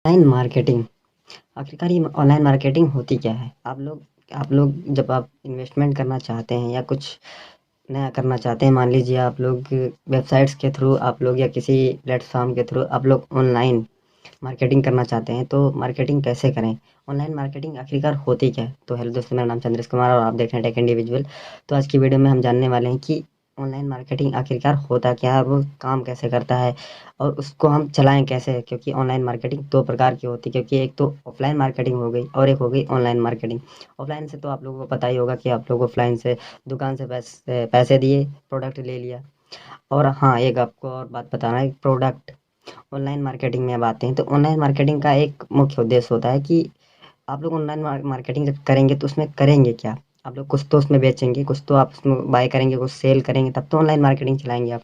Online marketing आखिरकार ये online marketing होती क्या है? आप लोग जब आप इन्वेस्टमेंट करना चाहते हैं या कुछ नया करना चाहते हैं, मान लीजिए आप लोग वेबसाइट्स के थ्रू आप लोग या किसी प्लेटफ़ॉर्म के थ्रू आप लोग ऑनलाइन मार्केटिंग करना चाहते हैं, तो मार्केटिंग कैसे करें? ऑनलाइन मार्केटिंग आखिरकार होती क्या है? तो हेलो दोस्तों, मेरा नाम चंद्रेश कुमार और आप देख रहे हैं टेक इंडिविजुअल। तो आज की वीडियो में हम जानने वाले हैं कि ऑनलाइन मार्केटिंग आखिरकार होता क्या है, वो काम कैसे करता है और उसको हम चलाएँ कैसे? क्योंकि ऑनलाइन मार्केटिंग 2 प्रकार की होती है, क्योंकि एक तो ऑफ़लाइन मार्केटिंग हो गई और एक हो गई ऑनलाइन मार्केटिंग। ऑफ़लाइन से तो आप लोगों को पता ही होगा कि आप लोग ऑफ़लाइन से दुकान से पैसे दिए, प्रोडक्ट ले लिया। और हाँ, एक आपको और बात बताना है, प्रोडक्ट ऑनलाइन मार्केटिंग में अब आते हैं। तो ऑनलाइन मार्केटिंग का एक मुख्य उद्देश्य होता है कि आप लोग ऑनलाइन मार्केटिंग जब करेंगे तो उसमें करेंगे क्या? आप लोग कुछ तो उसमें बेचेंगे, कुछ तो आप उसमें बाय करेंगे, कुछ सेल करेंगे, तब तो ऑनलाइन मार्केटिंग चलाएँगे आप।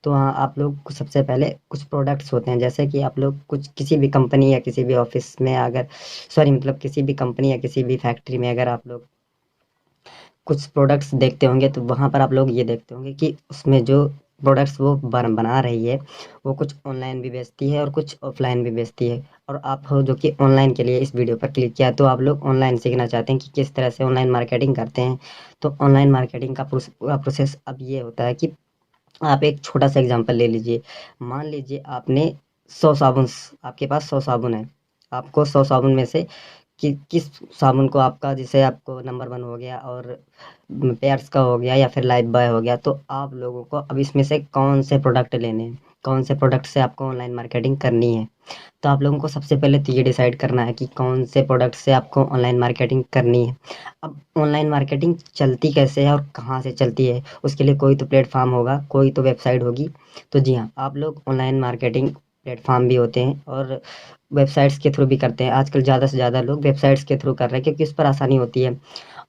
तो हाँ, आप लोग को सबसे पहले कुछ प्रोडक्ट्स होते हैं, जैसे कि आप लोग कुछ किसी भी कंपनी या किसी भी ऑफ़िस में अगर सॉरी मतलब किसी भी कंपनी या किसी भी फैक्ट्री में अगर आप लोग कुछ प्रोडक्ट्स देखते होंगे, तो वहाँ पर आप लोग ये देखते होंगे कि उसमें जो प्रोडक्ट्स वो बना रही है, वो कुछ ऑनलाइन भी बेचती है और कुछ ऑफ़लाइन भी बेचती है। और आप हो जो कि ऑनलाइन के लिए इस वीडियो पर क्लिक किया, तो आप लोग ऑनलाइन सीखना चाहते हैं कि किस तरह से ऑनलाइन मार्केटिंग करते हैं। तो ऑनलाइन मार्केटिंग का पूरा प्रोसेस अब ये होता है कि आप एक छोटा-सा एग्ज़ाम्पल ले लीजिए। मान लीजिए आपने 100 साबुन स आपके पास 100 साबुन है। आपको 100 साबुन में से कि किस साबुन को आपका जैसे आपको नंबर 1 हो गया और पेयर्स का हो गया या फिर लाइफ़बॉय हो गया, तो आप लोगों को अब इसमें से कौन से प्रोडक्ट लेने हैं, कौन से प्रोडक्ट से आपको ऑनलाइन मार्केटिंग करनी है। तो आप लोगों को सबसे पहले तो ये डिसाइड करना है कि कौन से प्रोडक्ट से आपको ऑनलाइन मार्केटिंग करनी है। अब ऑनलाइन मार्केटिंग चलती कैसे है और कहाँ से चलती है, उसके लिए कोई तो प्लेटफ़ॉर्म होगा, कोई तो वेबसाइट होगी। तो जी हाँ, आप लोग ऑनलाइन मार्केटिंग प्लेटफ़ॉर्म भी होते हैं और वेबसाइट्स के थ्रू भी करते हैं। आजकल ज़्यादा से ज़्यादा लोग वेबसाइट्स के थ्रू कर रहे हैं, क्योंकि उस पर आसानी होती है।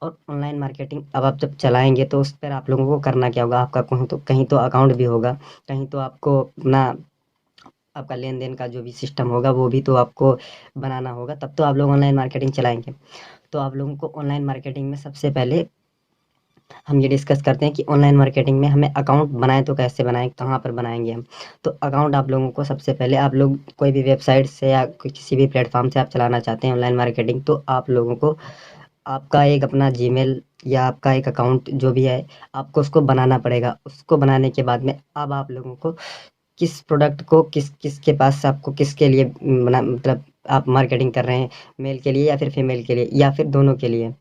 और ऑनलाइन मार्केटिंग अब आप जब चलाएँगे तो उस पर आप लोगों को करना क्या होगा, आपका कहीं तो अकाउंट भी होगा, कहीं तो आपको अपना आपका लेन-देन का जो भी सिस्टम होगा, वो भी तो आपको बनाना होगा, तब तो आप लोग ऑनलाइन मार्केटिंग चलाएँगे। तो आप लोगों को ऑनलाइन मार्केटिंग में सबसे पहले हम ये डिस्कस करते हैं कि ऑनलाइन मार्केटिंग में हमें अकाउंट बनाएँ तो कैसे बनाएँ, कहाँ पर बनाएँगे हम? तो अकाउंट आप लोगों को सबसे पहले आप लोग कोई भी वेबसाइट से या किसी भी प्लेटफ़ॉर्म से आप चलाना चाहते हैं ऑनलाइन मार्केटिंग, तो आप लोगों को आपका एक अपना जीमेल या आपका एक अकाउंट जो भी है, आपको उसको बनाना पड़ेगा। उसको बनाने के बाद में अब आप लोगों को किस प्रोडक्ट को किसके पास आपको किसके लिए बना मतलब आप मार्केटिंग कर रहे हैं, मेल के लिए या फिर फीमेल के लिए या फिर दोनों के लिए।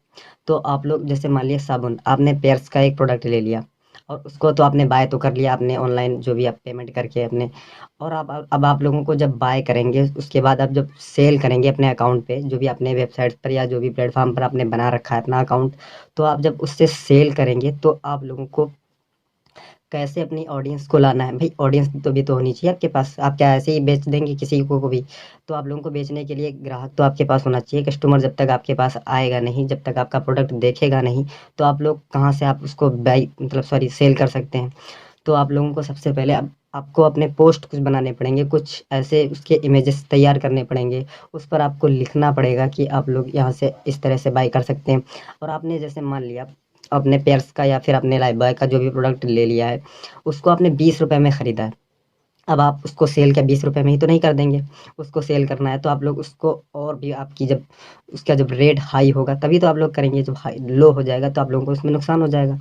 तो आप लोग जैसे मान लिया साबुन, आपने पेयर्स का एक प्रोडक्ट ले लिया और उसको तो आपने बाय तो कर लिया आपने ऑनलाइन जो भी आप पेमेंट करके अपने। और अब आप लोगों को जब बाय करेंगे, उसके बाद आप जब सेल करेंगे अपने अकाउंट पे, जो भी आपने वेबसाइट पर या जो भी प्लेटफ़ॉर्म पर आपने बना रखा है अपना अकाउंट, तो आप जब उससे सेल करेंगे, तो आप लोगों को कैसे अपनी ऑडियंस को लाना है? भई ऑडियंस तो भी तो होनी चाहिए आपके पास। आप क्या ऐसे ही बेच देंगे किसी को भी? तो आप लोगों को बेचने के लिए ग्राहक तो आपके पास होना चाहिए। कस्टमर जब तक आपके पास आएगा नहीं, जब तक आपका प्रोडक्ट देखेगा नहीं, तो आप लोग कहाँ से आप उसको बाय मतलब सॉरी सेल कर सकते हैं। तो आप लोगों को सबसे पहले अब आपको अपने पोस्ट कुछ बनाने पड़ेंगे, कुछ ऐसे उसके इमेजेस तैयार करने पड़ेंगे। उस पर आपको लिखना पड़ेगा कि आप लोग यहाँ से इस तरह से बाय कर सकते हैं। और आपने जैसे मान लिया अपने पेयर्स का या फिर अपने लाइफ़बॉय का जो भी प्रोडक्ट ले लिया है, उसको आपने ₹20 में खरीदा है। अब आप उसको सेल क्या ₹20 में ही तो नहीं कर देंगे। उसको सेल करना है तो आप लोग उसको और भी आपकी जब उसका जब रेट हाई होगा तभी तो आप लोग करेंगे। जब हाई लो हो जाएगा तो आप लोगों को उसमें नुकसान हो जाएगा।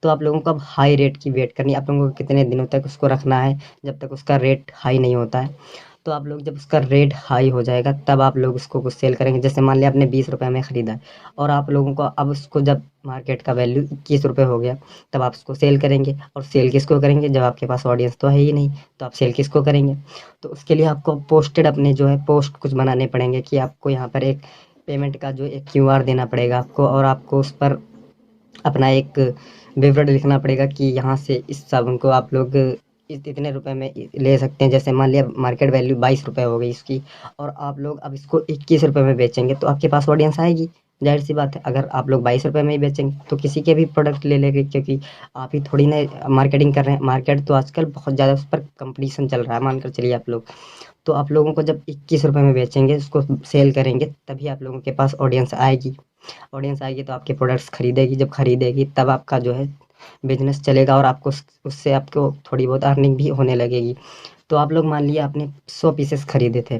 तो आप लोगों को अब हाई रेट की वेट करनी है। आप लोगों को कितने दिनों तक उसको रखना है, जब तक उसका रेट हाई नहीं होता है। तो आप लोग जब उसका रेट हाई हो जाएगा तब आप लोग उसको कुछ सेल करेंगे। जैसे मान लिया आपने ₹20 में खरीदा है और आप लोगों को अब उसको जब मार्केट का वैल्यू ₹21 हो गया, तब आप उसको सेल करेंगे। और सेल किसको करेंगे? जब आपके पास ऑडियंस तो है ही नहीं, तो आप सेल किसको करेंगे? तो उसके लिए आपको पोस्टेड अपने जो है पोस्ट कुछ बनाने पड़ेंगे कि आपको यहाँ पर एक पेमेंट का जो एक क्यूआर देना पड़ेगा आपको, और आपको उस पर अपना एक विवरण लिखना पड़ेगा कि यहाँ से इस साबुन को आप लोग इस इतने रुपए में ले सकते हैं। जैसे मान लिया मार्केट वैल्यू ₹22 हो गई इसकी, और आप लोग अब इसको ₹21 में बेचेंगे, तो आपके पास ऑडियंस आएगी। ज़ाहिर सी बात है, अगर आप लोग ₹22 में ही बेचेंगे तो किसी के भी प्रोडक्ट ले लेंगे, क्योंकि आप ही थोड़ी ना मार्केटिंग कर रहे हैं। मार्केट तो आजकल बहुत ज़्यादा उस पर कंपटीशन चल रहा है, मानकर चलिए आप लोग। तो आप लोगों को जब ₹21 में बेचेंगे, उसको सेल करेंगे, तभी आप लोगों के पास ऑडियंस आएगी। ऑडियंस आएगी तो आपके प्रोडक्ट्स खरीदेगी, जब खरीदेगी तब आपका जो है बिज़नेस चलेगा और आपको उससे आपको थोड़ी बहुत अर्निंग भी होने लगेगी। तो आप लोग मान लिया आपने 100 पीसेस खरीदे थे,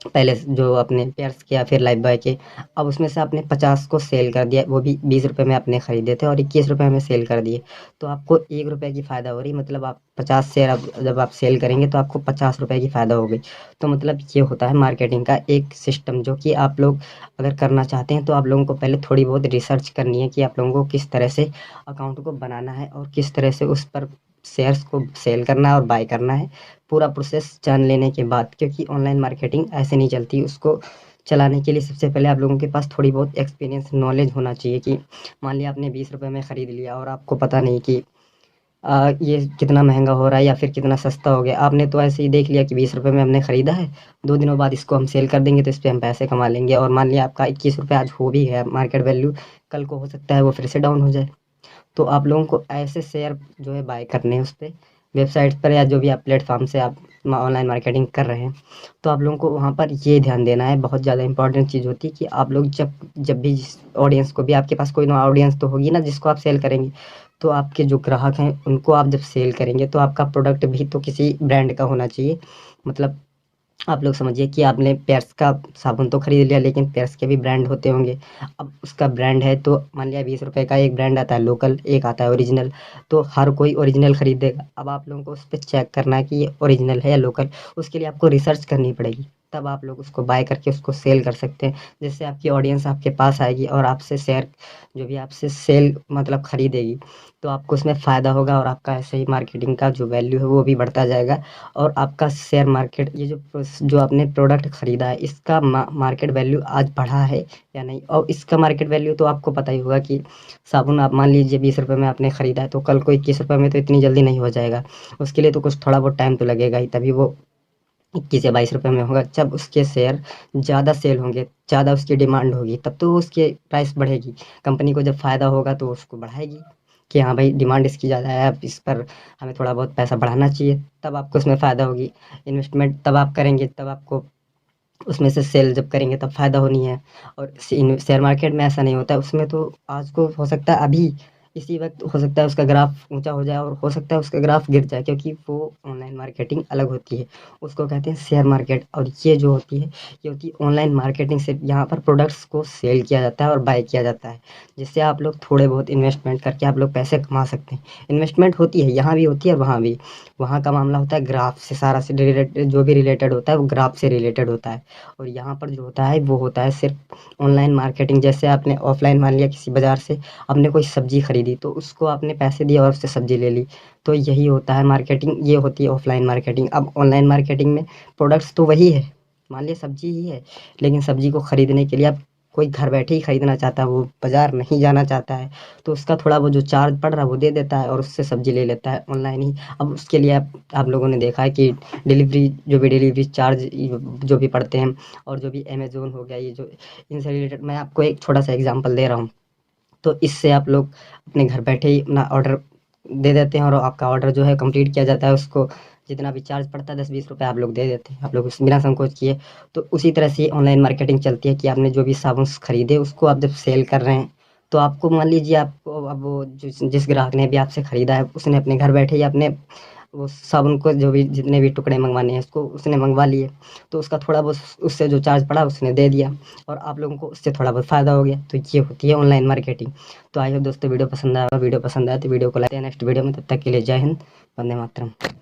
पहले जो अपने पेयर्स के या फिर लाइफ बॉय के, अब उसमें से आपने 50 को सेल कर दिया, वो भी 20 रुपए में आपने खरीदे थे और 21 रुपए में सेल कर दिए, तो आपको 1 रुपए की फ़ायदा हो रही, मतलब आप 50 शेयर अब जब आप सेल करेंगे तो आपको 50 रुपए की फ़ायदा हो गई। तो मतलब ये होता है मार्केटिंग का एक सिस्टम, जो कि आप लोग अगर करना चाहते हैं तो आप लोगों को पहले थोड़ी बहुत रिसर्च करनी है कि आप लोगों को किस तरह से अकाउंट को बनाना है और किस तरह से उस पर शेयर्स को सेल करना है और बाय करना है, पूरा प्रोसेस जान लेने के बाद, क्योंकि ऑनलाइन मार्केटिंग ऐसे नहीं चलती। उसको चलाने के लिए सबसे पहले आप लोगों के पास थोड़ी बहुत एक्सपीरियंस नॉलेज होना चाहिए कि मान लिया आपने 20 रुपए में ख़रीद लिया और आपको पता नहीं कि ये कितना महंगा हो रहा है या फिर कितना सस्ता हो गया। आपने तो ऐसे ही देख लिया कि 20 रुपए में हमने ख़रीदा है, 2 दिनों बाद इसको हम सेल कर देंगे तो इस पे हम पैसे कमा लेंगे, और मान लिया आपका 21 रुपए आज हो भी गया मार्केट वैल्यू, कल को हो सकता है वो फिर से डाउन हो जाए। तो आप लोगों को ऐसे शेयर जो है बाय करने हैं उस पे, वेबसाइट्स पर या जो भी आप प्लेटफ़ॉर्म से आप ऑनलाइन मार्केटिंग कर रहे हैं, तो आप लोगों को वहाँ पर ये ध्यान देना है, बहुत ज़्यादा इम्पोर्टेंट चीज़ होती है कि आप लोग जब जब भी जिस ऑडियंस को भी, आपके पास कोई ना ऑडियंस तो होगी ना जिसको आप सेल करेंगे, तो आपके जो ग्राहक हैं उनको आप जब सेल करेंगे तो आपका प्रोडक्ट भी तो किसी ब्रांड का होना चाहिए। मतलब आप लोग समझिए कि आपने पेयर्स का साबुन तो खरीद लिया, लेकिन पेयर्स के भी ब्रांड होते होंगे। अब उसका ब्रांड है तो मान लिया 20 रुपए का एक ब्रांड आता है लोकल, एक आता है ओरिजिनल, तो हर कोई ओरिजिनल खरीदेगा। अब आप लोगों को उस पे चेक करना है कि ये ओरिजिनल है या लोकल, उसके लिए आपको रिसर्च करनी पड़ेगी, तब आप लोग उसको बाय करके उसको सेल कर सकते हैं, जिससे आपकी ऑडियंस आपके पास आएगी और आपसे शेयर, जो भी आपसे सेल मतलब खरीदेगी, तो आपको उसमें फ़ायदा होगा और आपका ऐसे ही मार्केटिंग का जो वैल्यू है वो भी बढ़ता जाएगा। और आपका शेयर मार्केट, ये जो आपने प्रोडक्ट खरीदा है इसका मार्केट वैल्यू आज बढ़ा है या नहीं, और इसका मार्केट वैल्यू तो आपको पता ही होगा कि साबुन आप मान लीजिए 20 रुपए में आपने खरीदा है, तो कल को 21 रुपए में तो इतनी जल्दी नहीं हो जाएगा, उसके लिए तो कुछ थोड़ा बहुत टाइम तो लगेगा ही, तभी वो 21 या 22 रुपए में होगा। जब उसके शेयर ज़्यादा सेल होंगे, ज़्यादा उसकी डिमांड होगी, तब तो उसकी प्राइस बढ़ेगी। कंपनी को जब फ़ायदा होगा तो उसको बढ़ाएगी कि हाँ भाई डिमांड इसकी ज़्यादा है, अब इस पर हमें थोड़ा बहुत पैसा बढ़ाना चाहिए, तब आपको उसमें फ़ायदा होगी। इन्वेस्टमेंट तब आप करेंगे, तब आपको उसमें से सेल जब करेंगे तब फ़ायदा होनी है। और शेयर मार्केट में ऐसा नहीं होता है, उसमें तो आज को हो सकता है अभी इसी वक्त हो सकता है उसका ग्राफ ऊंचा हो जाए और हो सकता है उसका ग्राफ गिर जाए, क्योंकि वो ऑनलाइन मार्केटिंग अलग होती है, उसको कहते हैं शेयर मार्केट। और ये जो होती है ये होती है ऑनलाइन मार्केटिंग से, यहाँ पर प्रोडक्ट्स को सेल किया जाता है और बाय किया जाता है, जिससे आप लोग थोड़े बहुत इन्वेस्टमेंट करके आप लोग पैसे कमा सकते हैं। इन्वेस्टमेंट होती है यहाँ भी होती है और वहाँ भी, वहाँ का मामला होता है ग्राफ से, सारा से रिलेटेड जो भी रिलेटेड होता है वो ग्राफ से रिलेटेड होता है। और यहाँ पर जो होता है वो होता है सिर्फ ऑनलाइन मार्केटिंग। जैसे आपने ऑफलाइन मान लिया किसी बाजार से आपने कोई सब्जी खरीदी, तो उसको आपने पैसे दिए और उससे सब्जी ले ली, तो यही होता है मार्केटिंग, ये होती है ऑफलाइन मार्केटिंग। अब ऑनलाइन मार्केटिंग में प्रोडक्ट्स तो वही है, मान लिया सब्जी ही है, लेकिन सब्जी को खरीदने के लिए आप, कोई घर बैठे ही खरीदना चाहता है, वो बाजार नहीं जाना चाहता है, तो उसका थोड़ा वो जो चार्ज पड़ रहा है वो दे देता है और उससे सब्जी ले लेता है ऑनलाइन ही। अब उसके लिए आप लोगों ने देखा है कि डिलीवरी, जो भी डिलीवरी चार्ज जो भी पड़ते हैं, और जो भी अमेज़न हो गया, ये जो इनसे रिलेटेड, मैं आपको एक छोटा-सा एग्ज़ाम्पल दे रहा हूँ। तो इससे आप लोग अपने घर बैठे ही अपना ऑर्डर दे देते हैं और आपका ऑर्डर जो है कंप्लीट किया जाता है, उसको जितना भी चार्ज पड़ता है 10-20 रुपए आप लोग दे देते हैं, आप लोग उस बिना संकोच किए। तो उसी तरह से ऑनलाइन मार्केटिंग चलती है कि आपने जो भी साबुन खरीदे उसको आप जब सेल कर रहे हैं, तो आपको मान लीजिए आपको अब वो जिस ग्राहक ने भी आपसे खरीदा है उसने अपने घर बैठे ही अपने वो साबुन को जो भी जितने भी टुकड़े मंगवाने हैं उसको उसने मंगवा लिए, तो उसका थोड़ा बहुत उससे जो चार्ज पड़ा उसने दे दिया और आप लोगों को उससे थोड़ा बहुत फ़ायदा हो गया। तो ये होती है ऑनलाइन मार्केटिंग। तो आई होप दोस्तों वीडियो पसंद आया, वीडियो पसंद आया तो वीडियो को लाइक, नेक्स्ट वीडियो में, तब तक के लिए जय हिंद, वंदे मातरम।